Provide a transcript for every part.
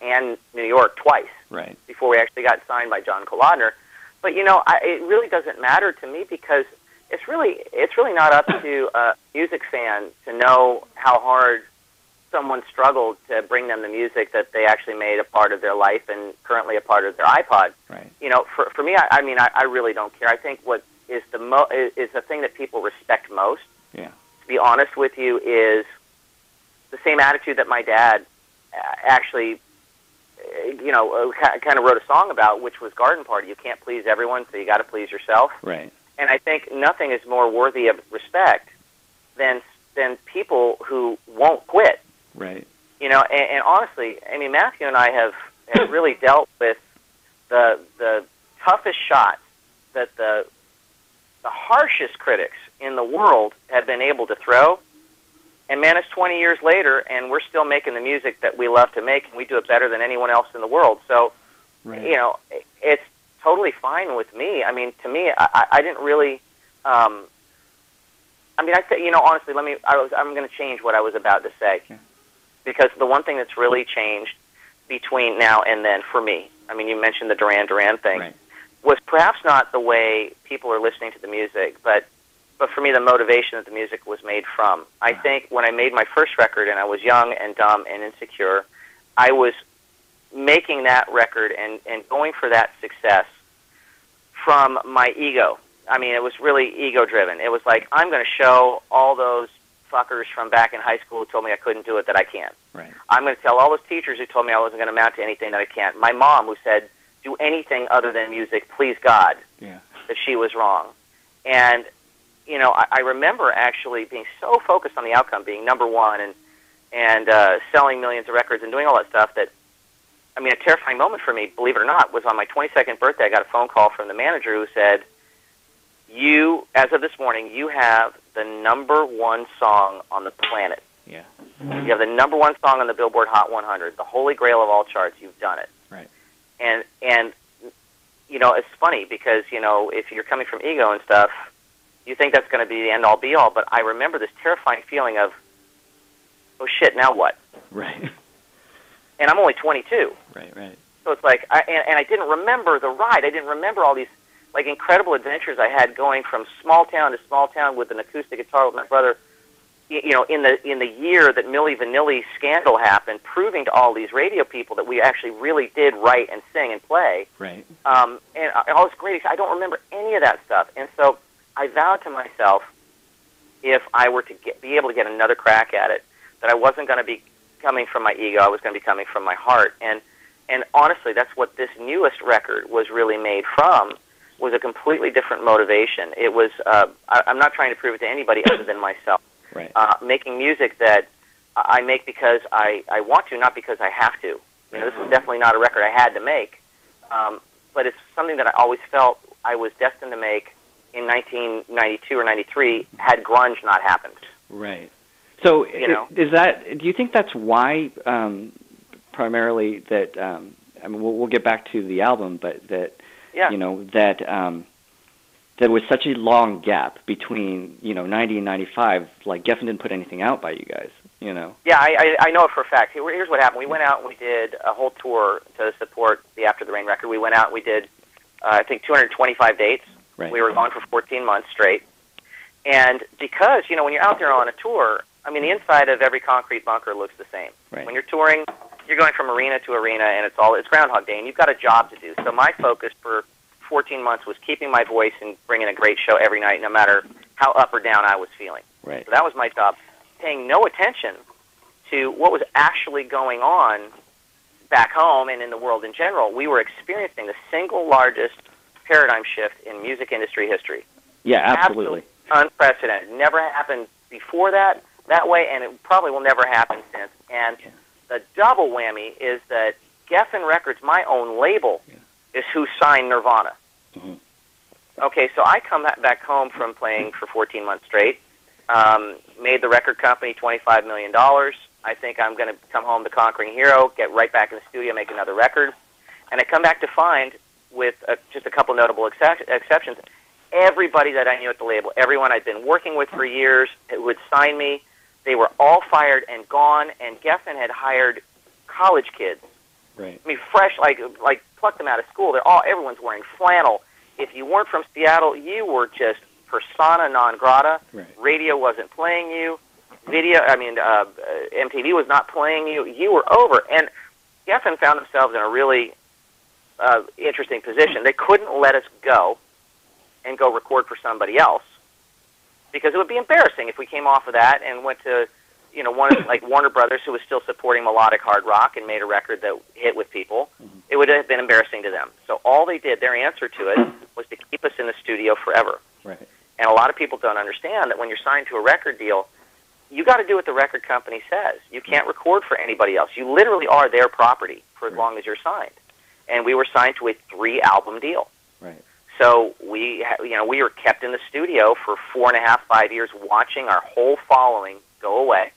and New York twice before we actually got signed by John Kolodner. But it really doesn't matter to me because it's really not up to a music fan to know how hard someone struggled to bring them the music that they actually made a part of their life and currently a part of their iPod. Right. For me, I really don't care. I think what is the thing that people respect most. Yeah. To be honest with you, is the same attitude that my dad actually, kind of wrote a song about, which was Garden Party. You can't please everyone, so you got to please yourself. Right. And I think nothing is more worthy of respect than people who won't quit. Right. And honestly, Matthew and I have really dealt with the toughest shots that the harshest critics in the world have been able to throw. And man, it's 20 years later, and we're still making the music that we love to make, and we do it better than anyone else in the world. So, it's totally fine with me. To me, I didn't really. Honestly, I'm going to change what I was about to say, because the one thing that's really changed between now and then for me, you mentioned the Duran Duran thing, was perhaps not the way people are listening to the music, but for me, the motivation that the music was made from. I think when I made my first record and I was young and dumb and insecure, I was making that record and going for that success from my ego. It was really ego-driven. It was like, I'm going to show all those fuckers from back in high school who told me I couldn't do it that I can. Right. I'm going to tell all those teachers who told me I wasn't going to amount to anything that I can't. My mom who said, do anything other than music, please God, that she was wrong. And I remember actually being so focused on the outcome, being number one and selling millions of records and doing all that stuff that, a terrifying moment for me, believe it or not, was on my 22nd birthday. I got a phone call from the manager who said, as of this morning, you have the number one song on the planet. Yeah. You have the number one song on the Billboard Hot 100, the holy grail of all charts. You've done it. Right. And it's funny because, if you're coming from ego and stuff, you think that's going to be the end-all, be-all, but I remember this terrifying feeling of, oh, shit, now what? Right. And I'm only 22. Right. So it's like, I didn't remember the ride. I didn't remember all these, incredible adventures I had going from small town to small town with an acoustic guitar with my brother, in the year that Milli Vanilli scandal happened, proving to all these radio people that we actually really did write and sing and play. Right. And all this great, I don't remember any of that stuff. And so I vowed to myself, if I were to be able to get another crack at it, that I wasn't going to be coming from my ego, I was going to be coming from my heart. And honestly, that's what this newest record was really made from, was a completely different motivation. It was, I'm not trying to prove it to anybody other than myself. Right. Making music that I make because I want to, not because I have to. This was definitely not a record I had to make, but it's something that I always felt I was destined to make in 1992 or 93 had grunge not happened. Right. So is that? Do you think that's why primarily that? We'll get back to the album, but that there was such a long gap between 90 and 95. Like Geffen didn't put anything out by you guys. Yeah, I know it for a fact. Here's what happened. We went out and we did a whole tour to support the After the Rain record. We went out and we did I think 225 dates. Right. We were gone for 14 months straight. And because, when you're out there on a tour, the inside of every concrete bunker looks the same. Right. When you're touring, you're going from arena to arena, and it's Groundhog Day, and you've got a job to do. So my focus for 14 months was keeping my voice and bringing a great show every night, no matter how up or down I was feeling. Right. So that was my job, paying no attention to what was actually going on back home and in the world in general. We were experiencing the single largest paradigm shift in music industry history. Yeah, absolutely. Unprecedented. Never happened before that way, and it probably will never happen since. And the double whammy is that Geffen Records, my own label, is who signed Nirvana. Mm-hmm. Okay, so I come back home from playing for 14 months straight, made the record company $25 million. I think I'm going to come home the conquering hero, get right back in the studio, make another record. And I come back to find, with just a couple notable exceptions, everybody that I knew at the label, everyone I'd been working with for years who would sign me, they were all fired and gone, and Geffen had hired college kids Right. I mean, fresh, like pluck them out of school. Everyone's wearing flannel. If you weren't from Seattle, you were just persona non grata. Right. Radio wasn't playing you. MTV was not playing you. You were over. And Geffen found themselves in a really interesting position. They couldn't let us go and go record for somebody else because it would be embarrassing if we came off of that and went to, like Warner Brothers, who was still supporting melodic hard rock and made a record that hit with people. Mm-hmm. It would have been embarrassing to them. So all they did, their answer to it, was to keep us in the studio forever. Right. And a lot of people don't understand that when you're signed to a record deal, you got to do what the record company says. You can't record for anybody else. You literally are their property for as long as you're signed. And we were signed to a 3-album deal. Right. So we were kept in the studio for 4.5, 5 years, watching our whole following go away.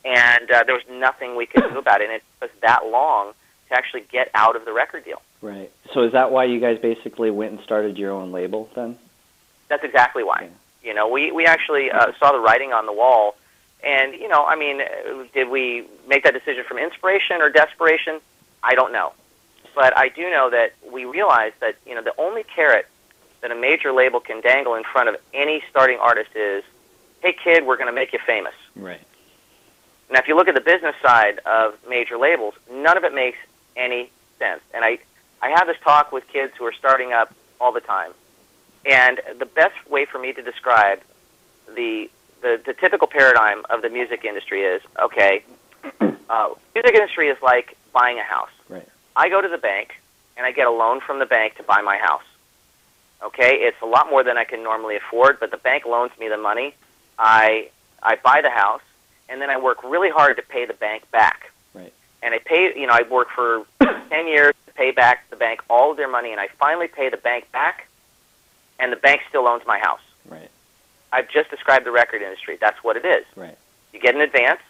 And there was nothing we could do about it. And it took us that long to actually get out of the record deal. Right. So is that why you guys basically went and started your own label then? That's exactly why. Yeah. We actually saw the writing on the wall. And, did we make that decision from inspiration or desperation? I don't know. But I do know that we realized that, the only carrot that a major label can dangle in front of any starting artist is, hey, kid, we're going to make you famous. Right. Now, if you look at the business side of major labels, none of it makes any sense. And I have this talk with kids who are starting up all the time. And the best way for me to describe the typical paradigm of the music industry is, okay, music industry is like buying a house. Right. I go to the bank, and I get a loan from the bank to buy my house. Okay, it's a lot more than I can normally afford, but the bank loans me the money. I buy the house, and then I work really hard to pay the bank back. Right. And I work for 10 years to pay back the bank all of their money, and I finally pay the bank back, and the bank still owns my house. Right. I've just described the record industry. That's what it is. Right. You get an advance.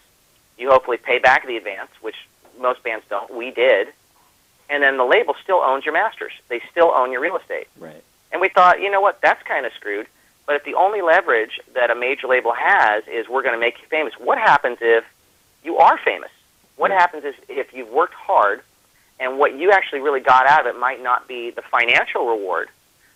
You hopefully pay back the advance, which most bands don't. We did. And then the label still owns your masters. They still own your real estate. Right. And we thought, you know what, that's kind of screwed. But if the only leverage that a major label has is we're going to make you famous, what happens if you are famous? What happens if you've worked hard and what you actually really got out of it might not be the financial reward,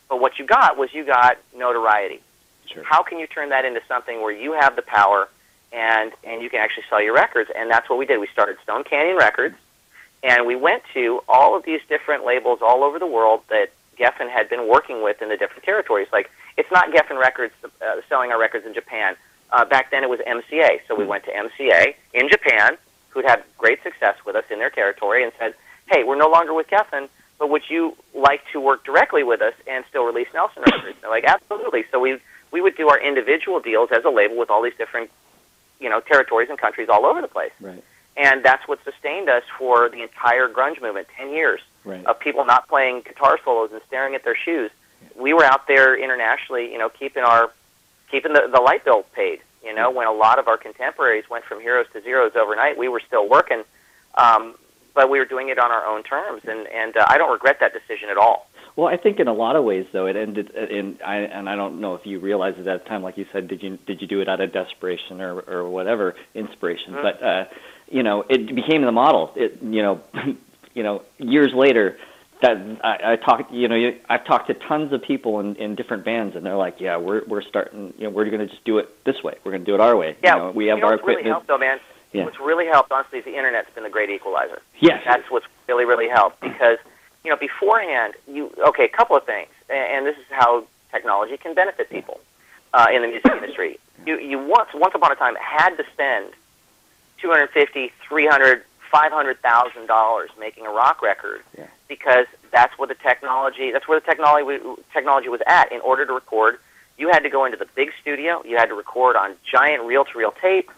but what you got was you got notoriety. Sure. How can you turn that into something where you have the power and you can actually sell your records? And that's what we did. We started Stone Canyon Records, and we went to all of these different labels all over the world that Geffen had been working with in the different territories. Like, it's not Geffen Records selling our records in Japan. Back then it was MCA. So we went to MCA in Japan, who'd had great success with us in their territory, and said, hey, we're no longer with Geffen, but would you like to work directly with us and still release Nelson records? They're like, absolutely. So we would do our individual deals as a label with all these different, territories and countries all over the place. Right. And that's what sustained us for the entire grunge movement, 10 years of people not playing guitar solos and staring at their shoes. We were out there internationally, keeping the light bill paid. When a lot of our contemporaries went from heroes to zeros overnight, we were still working, but we were doing it on our own terms, and I don't regret that decision at all. Well, I think in a lot of ways, though, it ended in. I don't know if you realized it at the time, like you said, did you do it out of desperation or whatever, inspiration? Mm-hmm. But it became the model. Years later, that I've talked to tons of people in different bands, and they're like, yeah, we're starting. We're going to just do it this way. We're going to do it our way. Yeah, we have our equipment. Really helped, though, man. Yeah. What's really helped, honestly, is the internet's been the great equalizer. Yes, that's what's really helped because. Beforehand, a couple of things, and this is how technology can benefit people in the music industry. You once upon a time had to spend $250,000, $300,000, $500,000 making a rock record because that's where the technology was at. In order to record, you had to go into the big studio. You had to record on giant reel-to-reel tape.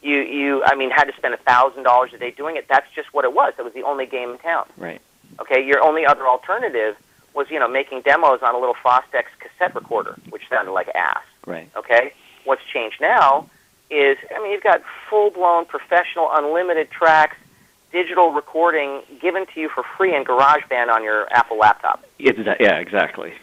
You had to spend $1,000 a day doing it. That's just what it was. It was the only game in town. Right. Okay, your only other alternative was, making demos on a little Fostex cassette recorder, which sounded like ass. Right. Okay? What's changed now is, you've got full-blown professional unlimited tracks, digital recording given to you for free in GarageBand on your Apple laptop. Yeah, exactly.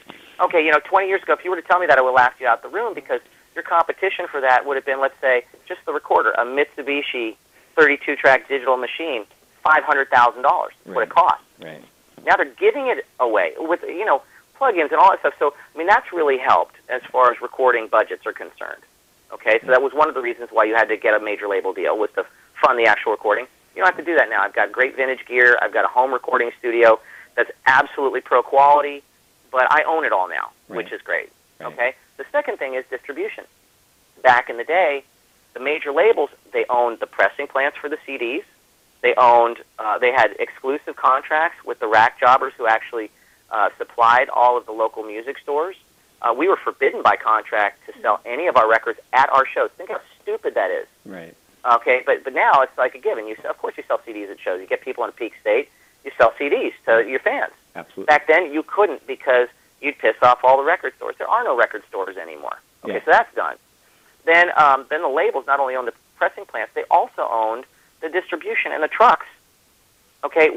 Okay, 20 years ago, if you were to tell me that, I would laugh you out the room because your competition for that would have been, let's say, just the recorder, a Mitsubishi 32-track digital machine. $500,000. That's what it costs. Right. Now they're giving it away with, plugins and all that stuff. So, I mean, that's really helped as far as recording budgets are concerned. Okay, so that was one of the reasons why you had to get a major label deal, was to fund the actual recording. You don't have to do that now. I've got great vintage gear. I've got a home recording studio that's absolutely pro quality, but I own it all now, which is great. Right. Okay. The second thing is distribution. Back in the day, the major labels, they owned the pressing plants for the CDs. They owned, they had exclusive contracts with the rack jobbers who actually supplied all of the local music stores. We were forbidden by contract to sell any of our records at our shows. Think how stupid that is. Right. Okay, but now it's like a given. Of course you sell CDs at shows. You get people in a peak state, you sell CDs to your fans. Absolutely. Back then you couldn't, because you'd piss off all the record stores. There are no record stores anymore. Okay, so that's done. Then the labels not only owned the pressing plants, they also owned the distribution and the trucks. Okay.